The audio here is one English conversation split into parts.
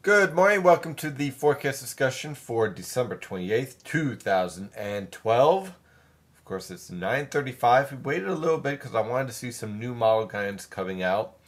Good morning. Welcome to the forecast discussion for December 28th, 2012. Of course, it's 9:35. We waited a little bit because I wanted to see some new model guidance coming out.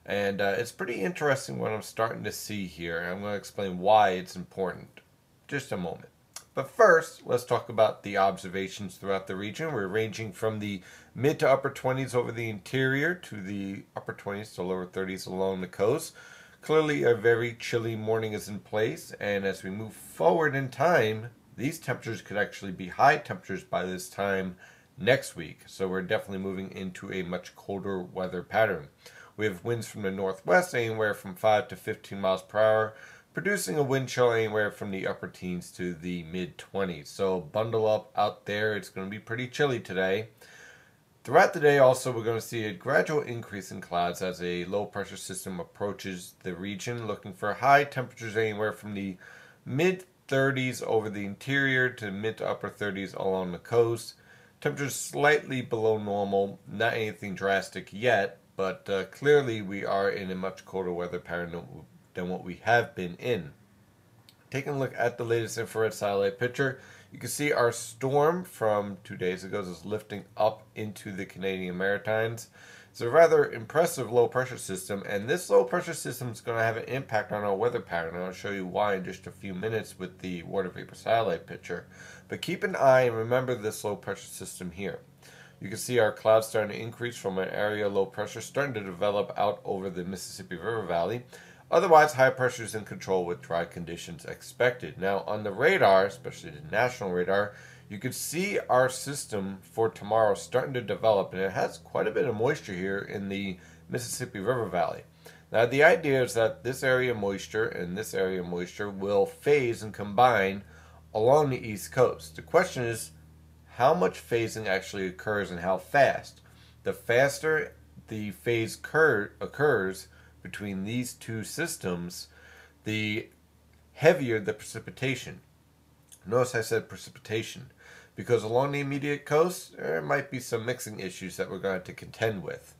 And it's pretty interesting what I'm starting to see here. I'm going to explain why it's important. Just a moment. But first, let's talk about the observations throughout the region. We're ranging from the mid to upper 20s over the interior to the upper 20s to lower 30s along the coast. Clearly, a very chilly morning is in place, and as we move forward in time, these temperatures could actually be high temperatures by this time next week. So we're definitely moving into a much colder weather pattern. We have winds from the northwest anywhere from 5 to 15 miles per hour, producing a wind chill anywhere from the upper teens to the mid 20s. So bundle up out there. It's going to be pretty chilly today. Throughout the day also, we're going to see a gradual increase in clouds as a low pressure system approaches the region, looking for high temperatures anywhere from the mid 30s over the interior to mid to upper 30s along the coast. Temperatures slightly below normal, not anything drastic yet, but clearly we are in a much colder weather pattern than what we have been in. Taking a look at the latest infrared satellite picture, you can see our storm from 2 days ago is lifting up into the Canadian Maritimes. It's a rather impressive low pressure system, and this low pressure system is going to have an impact on our weather pattern. I'll show you why in just a few minutes with the water vapor satellite picture. But keep an eye and remember this low pressure system here. You can see our clouds starting to increase from an area low pressure starting to develop out over the Mississippi River Valley. Otherwise, high pressure is in control with dry conditions expected. Now, on the radar, especially the national radar, you can see our system for tomorrow starting to develop, and it has quite a bit of moisture here in the Mississippi River Valley. Now, the idea is that this area of moisture and this area of moisture will phase and combine along the east coast. The question is, how much phasing actually occurs and how fast? The faster the phase occurs between these two systems, the heavier the precipitation. Notice I said precipitation because along the immediate coast, there might be some mixing issues that we're going to have to contend with.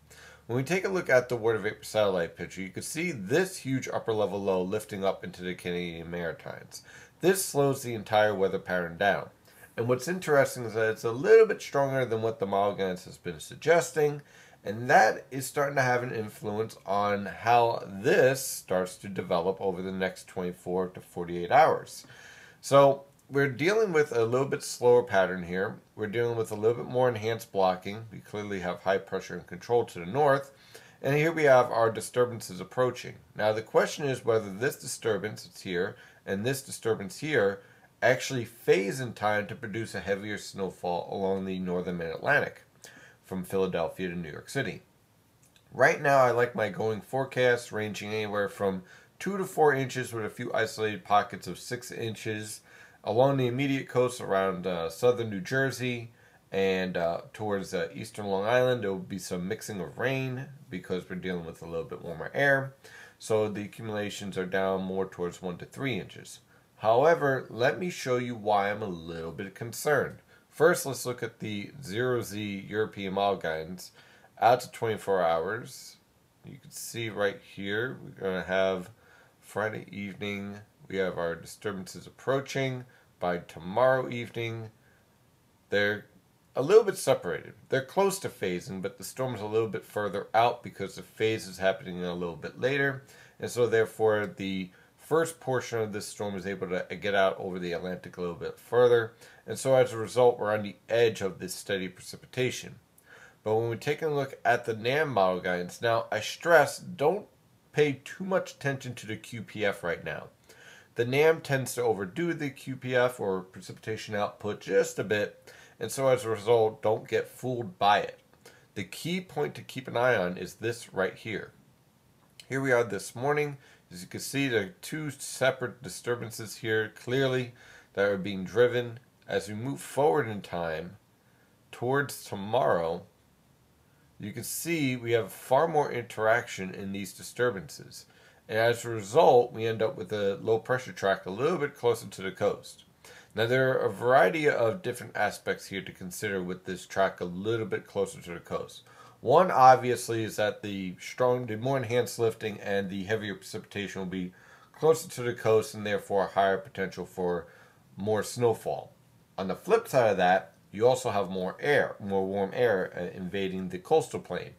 When we take a look at the water vapor satellite picture, you can see this huge upper level low lifting up into the Canadian Maritimes. This slows the entire weather pattern down. And what's interesting is that it's a little bit stronger than what the model guidance has been suggesting, and that is starting to have an influence on how this starts to develop over the next 24 to 48 hours. So we're dealing with a little bit slower pattern here. We're dealing with a little bit more enhanced blocking. We clearly have high pressure and control to the north. And here we have our disturbances approaching. Now the question is whether this disturbance, it's here, and this disturbance here, actually phase in time to produce a heavier snowfall along the northern mid-Atlantic from Philadelphia to New York City. Right now, I like my going forecast ranging anywhere from 2 to 4 inches with a few isolated pockets of 6 inches along the immediate coast around southern New Jersey and towards eastern Long Island. There will be some mixing of rain because we're dealing with a little bit warmer air. So the accumulations are down more towards 1 to 3 inches. However, let me show you why I'm a little bit concerned. First, let's look at the 0Z European model guidance out to 24 hours. You can see right here, we're going to have Friday evening, we have our disturbances approaching. By tomorrow evening, they're a little bit separated. They're close to phasing, but the storm's a little bit further out because the phase is happening a little bit later. And so therefore, the first portion of this storm is able to get out over the Atlantic a little bit further, and so as a result we're on the edge of this steady precipitation. But when we take a look at the NAM model guidance, now I stress don't pay too much attention to the QPF right now. The NAM tends to overdo the QPF or precipitation output just a bit, and so as a result don't get fooled by it. The key point to keep an eye on is this right here. Here we are this morning. As you can see, there are two separate disturbances here clearly that are being driven. As we move forward in time towards tomorrow, you can see we have far more interaction in these disturbances. And as a result, we end up with a low pressure track a little bit closer to the coast. Now there are a variety of different aspects here to consider with this track a little bit closer to the coast. One, obviously, is that the more enhanced lifting and the heavier precipitation will be closer to the coast and therefore a higher potential for more snowfall. On the flip side of that, you also have more air, more warm air invading the coastal plain.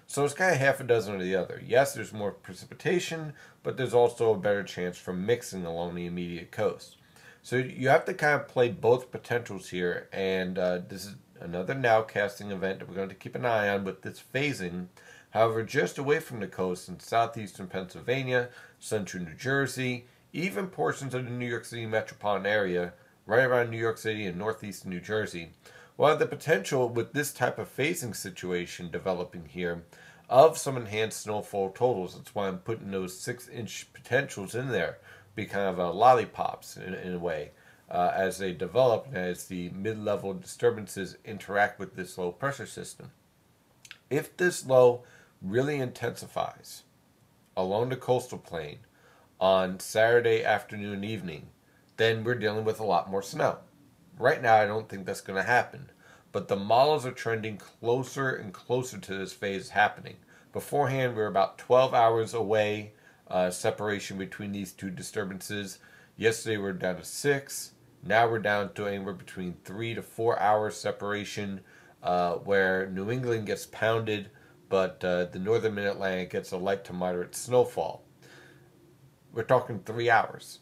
So it's kind of half a dozen or the other. Yes, there's more precipitation, but there's also a better chance for mixing along the immediate coast. So you have to kind of play both potentials here, and this is another nowcasting event that we're going to keep an eye on with this phasing. However, just away from the coast in southeastern Pennsylvania, central New Jersey, even portions of the New York City metropolitan area, right around New York City and northeastern New Jersey, will have the potential with this type of phasing situation developing here of some enhanced snowfall totals. That's why I'm putting those 6-inch potentials in there, be kind of lollipops in a way, as they develop and as the mid-level disturbances interact with this low pressure system. If this low really intensifies along the coastal plain on Saturday afternoon and evening, then we're dealing with a lot more snow. Right now, I don't think that's going to happen, but the models are trending closer and closer to this phase happening. Beforehand, we were about 12 hours away, separation between these two disturbances. Yesterday, we were down to 6. Now we're down to anywhere between 3 to 4 hours separation, where New England gets pounded, but the northern Mid-Atlantic gets a light to moderate snowfall. We're talking 3 hours.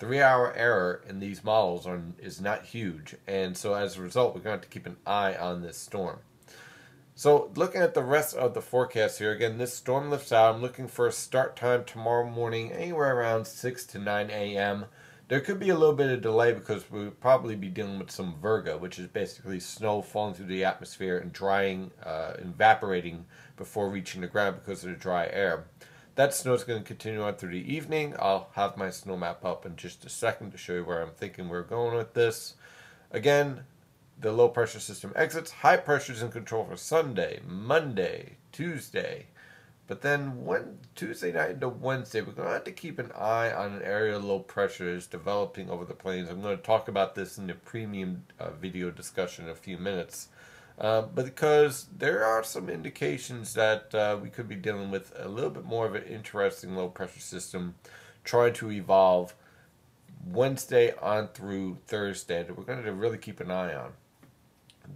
3-hour error in these models is not huge, and so as a result, we're going to have to keep an eye on this storm. So looking at the rest of the forecast here, again, this storm lifts out. I'm looking for a start time tomorrow morning, anywhere around 6 to 9 a.m. There could be a little bit of delay because we'll probably be dealing with some virga, which is basically snow falling through the atmosphere and drying, evaporating before reaching the ground because of the dry air. That snow is going to continue on through the evening. I'll have my snow map up in just a second to show you where I'm thinking we're going with this. Again, the low pressure system exits. High pressure is in control for Sunday, Monday, Tuesday. But then Tuesday night into Wednesday, we're going to have to keep an eye on an area of low pressure is developing over the plains. I'm going to talk about this in the premium video discussion in a few minutes. But because there are some indications that we could be dealing with a little bit more of an interesting low pressure system trying to evolve Wednesday on through Thursday that we're going to really keep an eye on.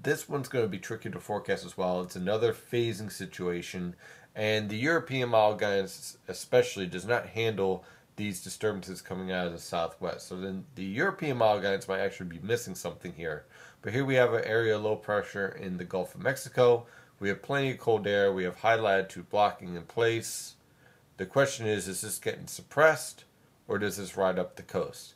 This one's going to be tricky to forecast as well. It's another phasing situation, and the European model guidance especially does not handle these disturbances coming out of the southwest. So then the European model guidance might actually be missing something here. But here we have an area of low pressure in the Gulf of Mexico. We have plenty of cold air. We have high latitude blocking in place. The question is this getting suppressed or does this ride up the coast?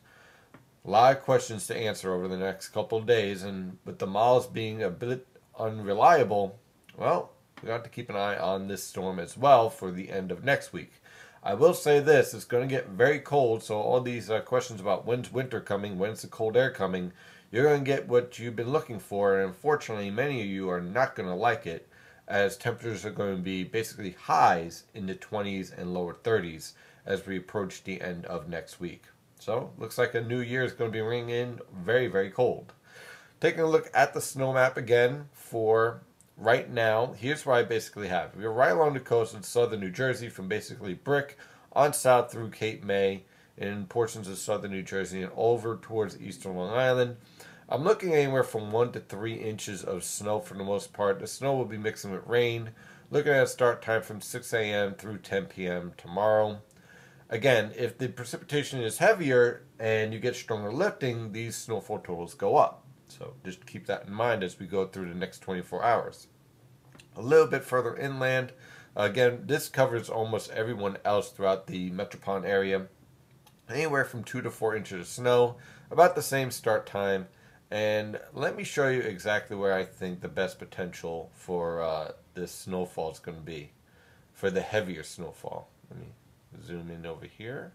A lot of questions to answer over the next couple of days, and with the models being a bit unreliable, well, we got to keep an eye on this storm as well for the end of next week. I will say this, it's going to get very cold, so all these questions about when's winter coming, when's the cold air coming, you're going to get what you've been looking for, and unfortunately many of you are not going to like it, as temperatures are going to be basically highs in the 20s and lower 30s as we approach the end of next week. So, looks like a new year is going to be ringing in very, very cold. Taking a look at the snow map again for right now, here's what I basically have. We're right along the coast of southern New Jersey from basically Brick on south through Cape May in portions of southern New Jersey and over towards eastern Long Island. I'm looking anywhere from 1 to 3 inches of snow for the most part. The snow will be mixing with rain. Looking at a start time from 6 a.m. through 10 p.m. tomorrow. Again, if the precipitation is heavier and you get stronger lifting, these snowfall totals go up. So just keep that in mind as we go through the next 24 hours. A little bit further inland, again, this covers almost everyone else throughout the metropolitan area. Anywhere from 2 to 4 inches of snow, about the same start time. And let me show you exactly where I think the best potential for this snowfall is going to be, for the heavier snowfall. Let me zoom in over here.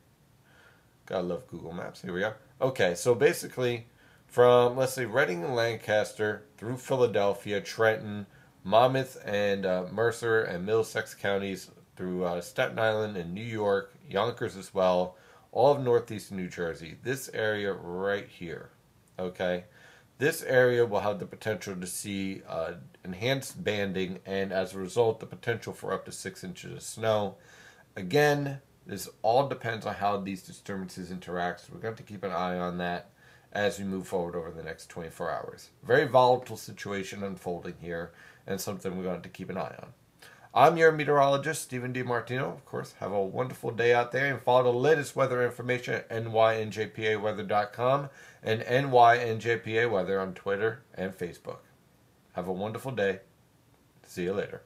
Gotta love Google Maps. Here we are. Okay, so basically from, let's say, Reading and Lancaster through Philadelphia, Trenton, Monmouth and Mercer and Middlesex counties through Staten Island and New York, Yonkers as well, all of northeastern New Jersey. This area right here, okay? This area will have the potential to see enhanced banding and as a result the potential for up to 6 inches of snow. Again, This all depends on how these disturbances interact. So we're going to keep an eye on that as we move forward over the next 24 hours. Very volatile situation unfolding here, and something we're going to keep an eye on. I'm your meteorologist, Stephen DiMartino. Of course, have a wonderful day out there, and follow the latest weather information at nynjpaweather.com and nynjpaweather on Twitter and Facebook. Have a wonderful day. See you later.